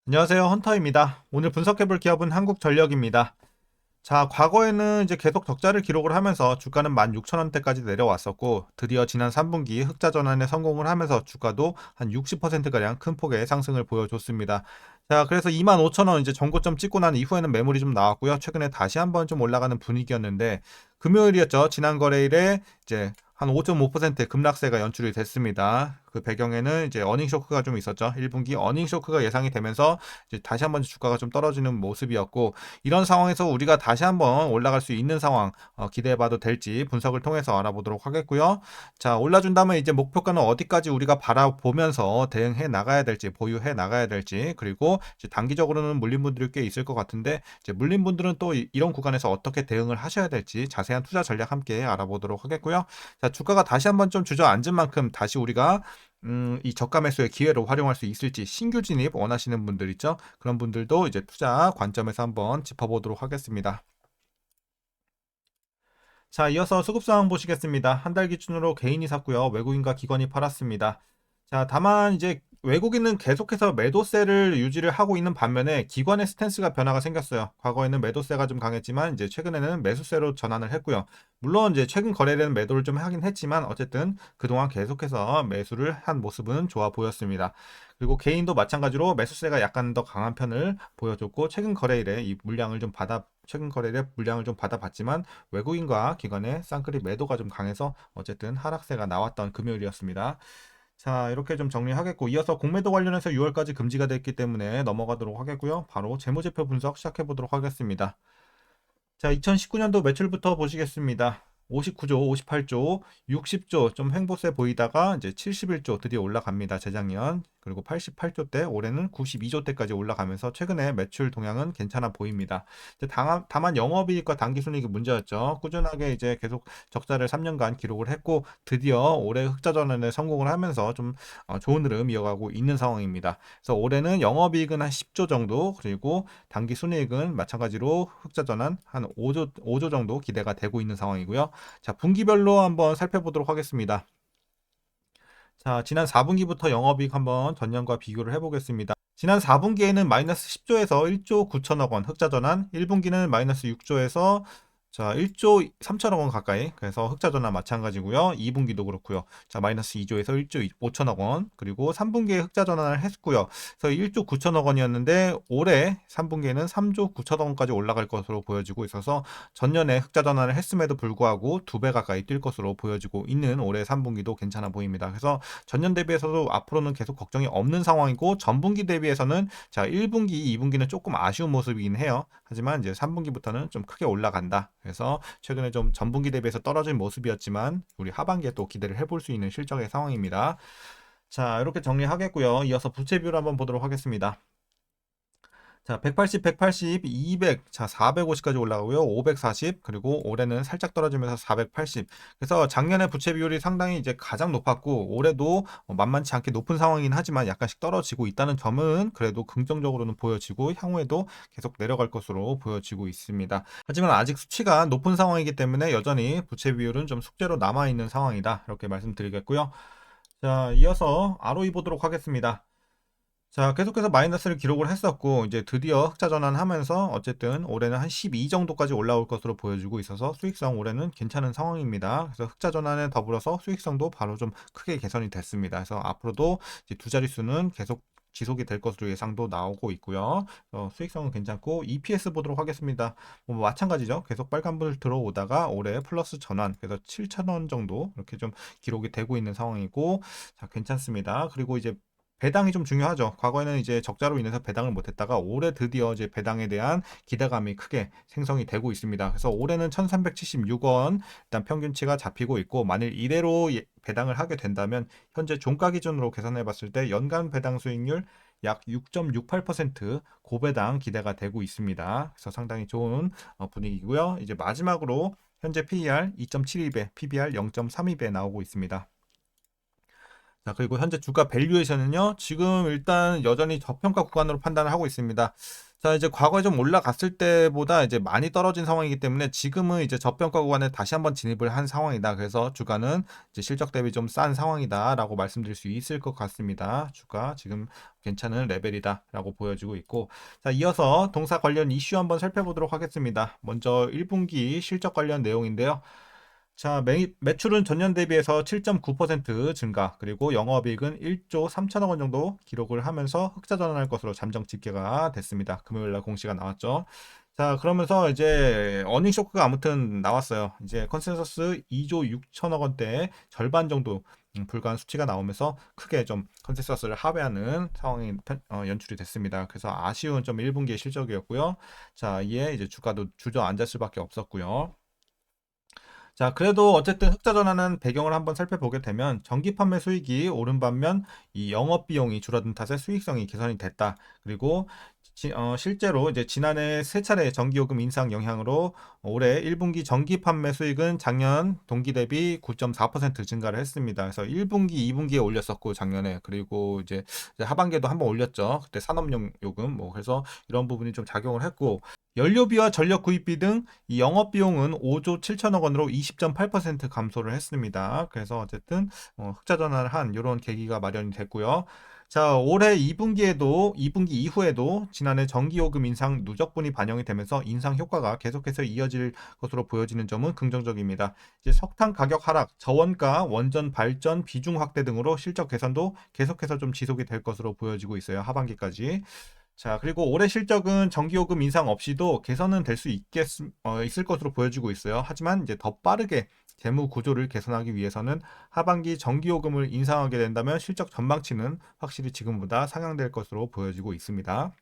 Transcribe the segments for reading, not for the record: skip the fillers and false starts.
안녕하세요. 헌터입니다. 오늘 분석해볼 기업은 한국전력입니다. 자, 과거에는 이제 계속 적자를 기록을 하면서 주가는 16,000원대까지 내려왔었고, 드디어 지난 3분기 흑자 전환에 성공을 하면서 주가도 한 60%가량 큰 폭의 상승을 보여줬습니다. 자, 그래서 25,000원 이제 전고점 찍고 난 이후에는 매물이 좀 나왔고요. 최근에 다시 한번 좀 올라가는 분위기였는데, 금요일이었죠. 지난 거래일에 이제 한 5.5% 급락세가 연출이 됐습니다. 그 배경에는 이제 어닝 쇼크가 좀 있었죠. 1분기 어닝 쇼크가 예상이 되면서 이제 다시 한번 주가가 좀 떨어지는 모습이었고, 이런 상황에서 우리가 다시 한번 올라갈 수 있는 상황 기대해봐도 될지 분석을 통해서 알아보도록 하겠고요. 자, 올라준다면 이제 목표가는 어디까지 우리가 바라보면서 대응해 나가야 될지, 보유해 나가야 될지, 그리고 이제 단기적으로는 물린 분들이 꽤 있을 것 같은데, 이제 물린 분들은 또 이런 구간에서 어떻게 대응을 하셔야 될지 자세한 투자 전략 함께 알아보도록 하겠고요. 자, 주가가 다시 한번 좀 주저앉은 만큼 다시 우리가 이 저가 매수의 기회로 활용할 수 있을지, 신규 진입 원하시는 분들 있죠? 그런 분들도 이제 투자 관점에서 한번 짚어보도록 하겠습니다. 자, 이어서 수급 상황 보시겠습니다. 한 달 기준으로 개인이 샀고요. 외국인과 기관이 팔았습니다. 자, 다만 이제 외국인은 계속해서 매도세를 유지를 하고 있는 반면에 기관의 스탠스가 변화가 생겼어요. 과거에는 매도세가 좀 강했지만 이제 최근에는 매수세로 전환을 했고요. 물론 이제 최근 거래되는 매도를 좀 하긴 했지만 어쨌든 그동안 계속해서 매수를 한 모습은 좋아 보였습니다. 그리고 개인도 마찬가지로 매수세가 약간 더 강한 편을 보여줬고, 최근 거래일에 물량을 좀 받아봤지만 외국인과 기관의 쌍끌이 매도가 좀 강해서 어쨌든 하락세가 나왔던 금요일이었습니다. 자, 이렇게 좀 정리하겠고, 이어서 공매도 관련해서 6월까지 금지가 됐기 때문에 넘어가도록 하겠고요. 바로 재무제표 분석 시작해 보도록 하겠습니다. 자, 2019년도 매출부터 보시겠습니다. 59조, 58조, 60조 좀 횡보세 보이다가 이제 71조 드디어 올라갑니다. 재작년. 그리고 88조 때 올해는 92조 때까지 올라가면서 최근에 매출 동향은 괜찮아 보입니다. 이제 다만 영업이익과 당기순이익이 문제였죠. 꾸준하게 이제 계속 적자를 3년간 기록을 했고 드디어 올해 흑자 전환에 성공을 하면서 좀 좋은 흐름 이어가고 있는 상황입니다. 그래서 올해는 영업이익은 한 10조 정도, 그리고 당기순이익은 마찬가지로 흑자 전환 한 5조 정도 기대가 되고 있는 상황이고요. 자, 분기별로 한번 살펴보도록 하겠습니다. 자, 지난 4분기부터 영업이익 한번 전년과 비교를 해보겠습니다. 지난 4분기에는 마이너스 10조에서 1조 9천억 원 흑자 전환, 1분기는 마이너스 6조에서 자, 1조 3천억 원 가까이. 그래서 흑자 전환 마찬가지고요. 2분기도 그렇고요. 자, 마이너스 2조에서 1조 5천억 원. 그리고 3분기에 흑자 전환을 했고요. 그래서 1조 9천억 원이었는데 올해 3분기에는 3조 9천억 원까지 올라갈 것으로 보여지고 있어서 전년에 흑자 전환을 했음에도 불구하고 2배 가까이 뛸 것으로 보여지고 있는 올해 3분기도 괜찮아 보입니다. 그래서 전년 대비해서도 앞으로는 계속 걱정이 없는 상황이고, 전분기 대비해서는 자, 1분기, 2분기는 조금 아쉬운 모습이긴 해요. 하지만 이제 3분기부터는 좀 크게 올라간다. 그래서 최근에 좀 전분기 대비해서 떨어진 모습이었지만 우리 하반기에 또 기대를 해볼 수 있는 실적의 상황입니다. 자, 이렇게 정리하겠고요. 이어서 부채 비율 한번 보도록 하겠습니다. 자, 180, 180, 200, 자, 450까지 올라가고요. 540, 그리고 올해는 살짝 떨어지면서 480. 그래서 작년에 부채 비율이 상당히 이제 가장 높았고, 올해도 만만치 않게 높은 상황이긴 하지만 약간씩 떨어지고 있다는 점은 그래도 긍정적으로는 보여지고, 향후에도 계속 내려갈 것으로 보여지고 있습니다. 하지만 아직 수치가 높은 상황이기 때문에 여전히 부채 비율은 좀 숙제로 남아있는 상황이다. 이렇게 말씀드리겠고요. 자, 이어서 ROE 보도록 하겠습니다. 자, 계속해서 마이너스를 기록을 했었고, 이제 드디어 흑자 전환하면서 어쨌든 올해는 한 12 정도까지 올라올 것으로 보여지고 있어서 수익성 올해는 괜찮은 상황입니다. 그래서 흑자 전환에 더불어서 수익성도 바로 좀 크게 개선이 됐습니다. 그래서 앞으로도 이제 두 자릿수는 계속 지속이 될 것으로 예상도 나오고 있고요. 수익성은 괜찮고, EPS 보도록 하겠습니다. 뭐 마찬가지죠. 계속 빨간불 들어오다가 올해 플러스 전환, 그래서 7,000원 정도 이렇게 좀 기록이 되고 있는 상황이고, 자, 괜찮습니다. 그리고 이제 배당이 좀 중요하죠. 과거에는 이제 적자로 인해서 배당을 못했다가 올해 드디어 이제 배당에 대한 기대감이 크게 생성이 되고 있습니다. 그래서 올해는 1,376원 일단 평균치가 잡히고 있고, 만일 이대로 배당을 하게 된다면 현재 종가 기준으로 계산해 봤을 때 연간 배당 수익률 약 6.68% 고배당 기대가 되고 있습니다. 그래서 상당히 좋은 분위기고요. 이제 마지막으로 현재 PER 2.72배, PBR 0.32배 나오고 있습니다. 자, 그리고 현재 주가 밸류에이션은요, 지금 일단 여전히 저평가 구간으로 판단을 하고 있습니다. 자, 이제 과거에 좀 올라갔을 때보다 이제 많이 떨어진 상황이기 때문에 지금은 이제 저평가 구간에 다시 한번 진입을 한 상황이다. 그래서 주가는 이제 실적 대비 좀 싼 상황이다라고 말씀드릴 수 있을 것 같습니다. 주가 지금 괜찮은 레벨이다라고 보여지고 있고, 자, 이어서 동사 관련 이슈 한번 살펴보도록 하겠습니다. 먼저 1분기 실적 관련 내용인데요. 자, 매출은 전년 대비해서 7.9% 증가, 그리고 영업이익은 1조 3천억 원 정도 기록을 하면서 흑자 전환할 것으로 잠정 집계가 됐습니다. 금요일 날 공시가 나왔죠. 자, 그러면서 이제 어닝 쇼크가 아무튼 나왔어요. 이제 컨센서스 2조 6천억 원대 절반 정도 불과한 수치가 나오면서 크게 좀 컨센서스를 하회하는 상황이 연출이 됐습니다. 그래서 아쉬운 좀 1분기의 실적이었고요. 자, 이에 이제 주가도 주저앉을 수밖에 없었고요. 자, 그래도 어쨌든 흑자 전환은 배경을 한번 살펴보게 되면 전기 판매 수익이 오른 반면 이 영업 비용이 줄어든 탓에 수익성이 개선이 됐다. 그리고 실제로 이제 지난해 세 차례 전기요금 인상 영향으로 올해 1분기 전기 판매 수익은 작년 동기 대비 9.4% 증가를 했습니다. 그래서 1분기, 2분기에 올렸었고 작년에, 그리고 이제 하반기에도 한번 올렸죠. 그때 산업용 요금 뭐, 그래서 이런 부분이 좀 작용을 했고, 연료비와 전력 구입비 등 이 영업 비용은 5조 7천억 원으로 20.8% 감소를 했습니다. 그래서 어쨌든 흑자 전환을 한 이런 계기가 마련이 됐고요. 자, 올해 2분기 이후에도 지난해 전기요금 인상 누적분이 반영이 되면서 인상 효과가 계속해서 이어질 것으로 보여지는 점은 긍정적입니다. 이제 석탄 가격 하락, 저원가, 원전 발전 비중 확대 등으로 실적 개선도 계속해서 좀 지속이 될 것으로 보여지고 있어요. 하반기까지. 자, 그리고 올해 실적은 전기요금 인상 없이도 개선은 될 수 있을 것으로 보여지고 있어요. 하지만 이제 더 빠르게 재무 구조를 개선하기 위해서는 하반기 전기요금을 인상하게 된다면 실적 전망치는 확실히 지금보다 상향될 것으로 보여지고 있습니다.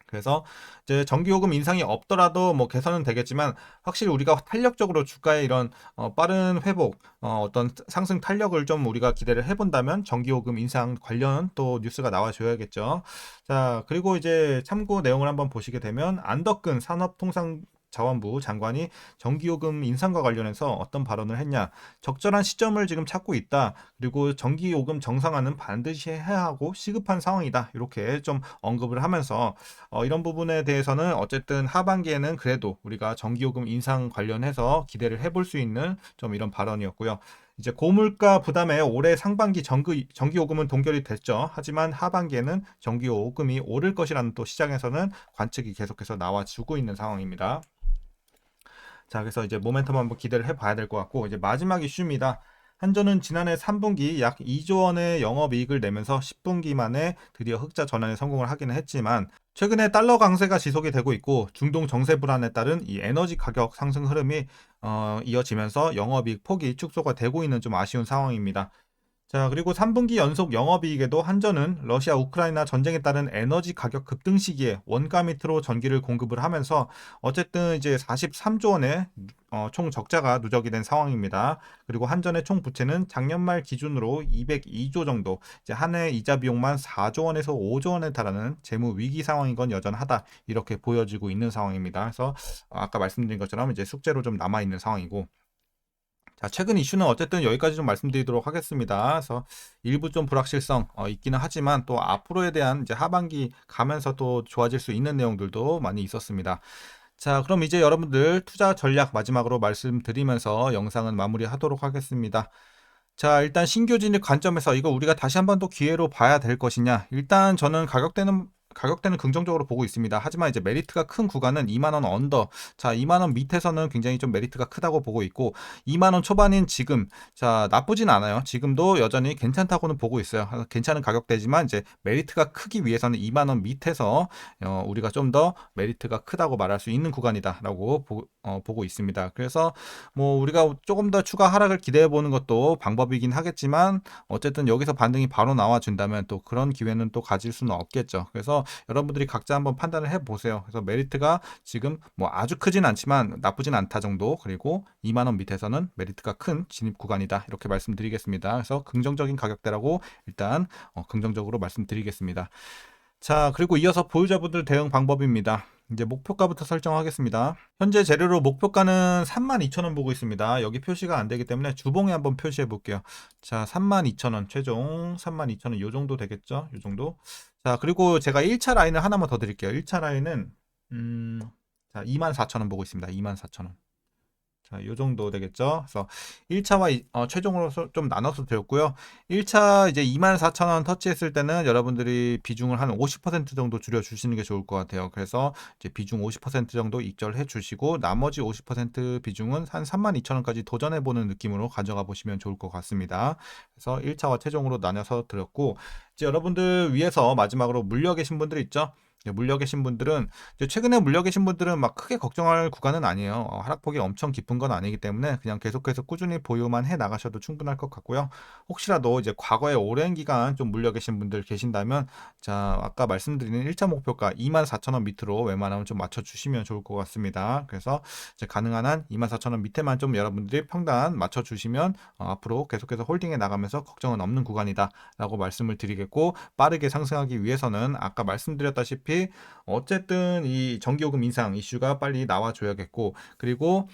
그래서 이제 전기요금 인상이 없더라도 뭐 개선은 되겠지만, 확실히 우리가 탄력적으로 주가의 이런 빠른 회복, 어떤 상승 탄력을 좀 우리가 기대를 해본다면 전기요금 인상 관련 또 뉴스가 나와줘야겠죠. 자, 그리고 이제 참고 내용을 한번 보시게 되면 안덕근 산업통상자원부 장관이 전기요금 인상과 관련해서 어떤 발언을 했냐. 적절한 시점을 지금 찾고 있다. 그리고 전기요금 정상화는 반드시 해야 하고 시급한 상황이다. 이렇게 좀 언급을 하면서 이런 부분에 대해서는 어쨌든 하반기에는 그래도 우리가 전기요금 인상 관련해서 기대를 해볼 수 있는 좀 이런 발언이었고요. 이제 고물가 부담에 올해 상반기 전기요금은 동결이 됐죠. 하지만 하반기에는 전기요금이 오를 것이라는 또 시장에서는 관측이 계속해서 나와주고 있는 상황입니다. 자, 그래서 이제 모멘텀 한번 기대를 해봐야 될 것 같고, 이제 마지막 이슈입니다. 한전은 지난해 3분기 약 2조 원의 영업이익을 내면서 10분기 만에 드디어 흑자 전환에 성공을 하기는 했지만, 최근에 달러 강세가 지속이 되고 있고 중동 정세 불안에 따른 이 에너지 가격 상승 흐름이 이어지면서 영업이익 폭이 축소가 되고 있는 좀 아쉬운 상황입니다. 자, 그리고 3분기 연속 영업이익에도 한전은 러시아 우크라이나 전쟁에 따른 에너지 가격 급등 시기에 원가 밑으로 전기를 공급을 하면서 어쨌든 이제 43조 원의 총 적자가 누적이 된 상황입니다. 그리고 한전의 총 부채는 작년 말 기준으로 202조 정도, 이제 한 해 이자 비용만 4조 원에서 5조 원에 달하는 재무 위기 상황인 건 여전하다. 이렇게 보여지고 있는 상황입니다. 그래서 아까 말씀드린 것처럼 이제 숙제로 좀 남아 있는 상황이고, 자, 최근 이슈는 어쨌든 여기까지 좀 말씀드리도록 하겠습니다. 그래서 일부 좀 불확실성 있기는 하지만 또 앞으로에 대한 이제 하반기 가면서 또 좋아질 수 있는 내용들도 많이 있었습니다. 자, 그럼 이제 여러분들 투자 전략 마지막으로 말씀드리면서 영상은 마무리하도록 하겠습니다. 자, 일단 신규 진입 관점에서 이거 우리가 다시 한번 또 기회로 봐야 될 것이냐. 일단 저는 가격대는 긍정적으로 보고 있습니다. 하지만 이제 메리트가 큰 구간은 2만 원 언더. 자, 2만 원 밑에서는 굉장히 좀 메리트가 크다고 보고 있고, 2만 원 초반인 지금, 자, 나쁘진 않아요. 지금도 여전히 괜찮다고는 보고 있어요. 괜찮은 가격대지만 이제 메리트가 크기 위해서는 2만 원 밑에서 우리가 좀 더 메리트가 크다고 말할 수 있는 구간이다라고 보고 있습니다. 그래서 뭐 우리가 조금 더 추가 하락을 기대해 보는 것도 방법이긴 하겠지만, 어쨌든 여기서 반등이 바로 나와 준다면 또 그런 기회는 또 가질 수는 없겠죠. 그래서 여러분들이 각자 한번 판단을 해 보세요. 그래서 메리트가 지금 뭐 아주 크진 않지만 나쁘진 않다 정도, 그리고 2만 원 밑에서는 메리트가 큰 진입 구간이다. 이렇게 말씀드리겠습니다. 그래서 긍정적인 가격대라고 일단 긍정적으로 말씀드리겠습니다. 자, 그리고 이어서 보유자분들 대응 방법입니다. 이제 목표가부터 설정하겠습니다. 현재 재료로 목표가는 32,000원 보고 있습니다. 여기 표시가 안 되기 때문에 주봉에 한번 표시해 볼게요. 자, 32,000원 최종 32,000원 요 정도 되겠죠? 요 정도. 자, 그리고 제가 1차 라인을 하나만 더 드릴게요. 1차 라인은 자, 24,000원 보고 있습니다. 24,000원. 자, 요 정도 되겠죠. 그래서 1차와 최종으로 좀 나눠서 되었고요. 1차 이제 24,000원 터치했을 때는 여러분들이 비중을 한 50% 정도 줄여 주시는 게 좋을 것 같아요. 그래서 이제 비중 50% 정도 익절해 주시고 나머지 50% 비중은 한 32,000원까지 도전해 보는 느낌으로 가져가 보시면 좋을 것 같습니다. 그래서 1차와 최종으로 나눠서 드렸고, 이제 여러분들 위해서 마지막으로 물려 계신 분들 있죠? 물려 계신 분들은 이제 최근에 물려 계신 분들은 막 크게 걱정할 구간은 아니에요. 하락폭이 엄청 깊은 건 아니기 때문에 그냥 계속해서 꾸준히 보유만 해 나가셔도 충분할 것 같고요. 혹시라도 이제 과거에 오랜 기간 좀 물려 계신 분들 계신다면, 자, 아까 말씀드리는 1차 목표가 24,000원 밑으로 웬만하면 좀 맞춰주시면 좋을 것 같습니다. 그래서 이제 가능한 한 24,000원 밑에만 좀 여러분들이 평단 맞춰주시면 앞으로 계속해서 홀딩해 나가면서 걱정은 없는 구간이다 라고 말씀을 드리겠고, 빠르게 상승하기 위해서는 아까 말씀드렸다시피 어쨌든 이 전기요금 인상 이슈가 빨리 나와줘야겠고, 그리고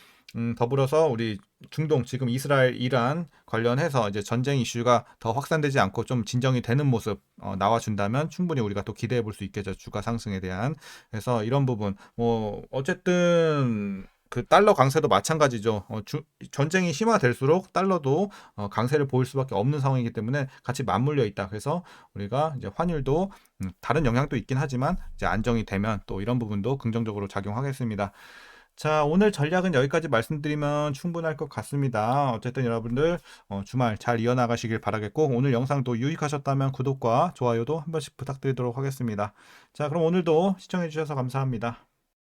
더불어서 우리 중동 지금 이스라엘 이란 관련해서 이제 전쟁 이슈가 더 확산되지 않고 좀 진정이 되는 모습 나와준다면 충분히 우리가 또 기대해 볼 수 있겠죠. 주가 상승에 대한. 그래서 이런 부분 뭐 어쨌든 그 달러 강세도 마찬가지죠. 전쟁이 심화될수록 달러도 강세를 보일 수밖에 없는 상황이기 때문에 같이 맞물려 있다. 그래서 우리가 이제 환율도 다른 영향도 있긴 하지만 이제 안정이 되면 또 이런 부분도 긍정적으로 작용하겠습니다. 자, 오늘 전략은 여기까지 말씀드리면 충분할 것 같습니다. 어쨌든 여러분들 주말 잘 이어나가시길 바라겠고, 오늘 영상도 유익하셨다면 구독과 좋아요도 한 번씩 부탁드리도록 하겠습니다. 자, 그럼 오늘도 시청해 주셔서 감사합니다.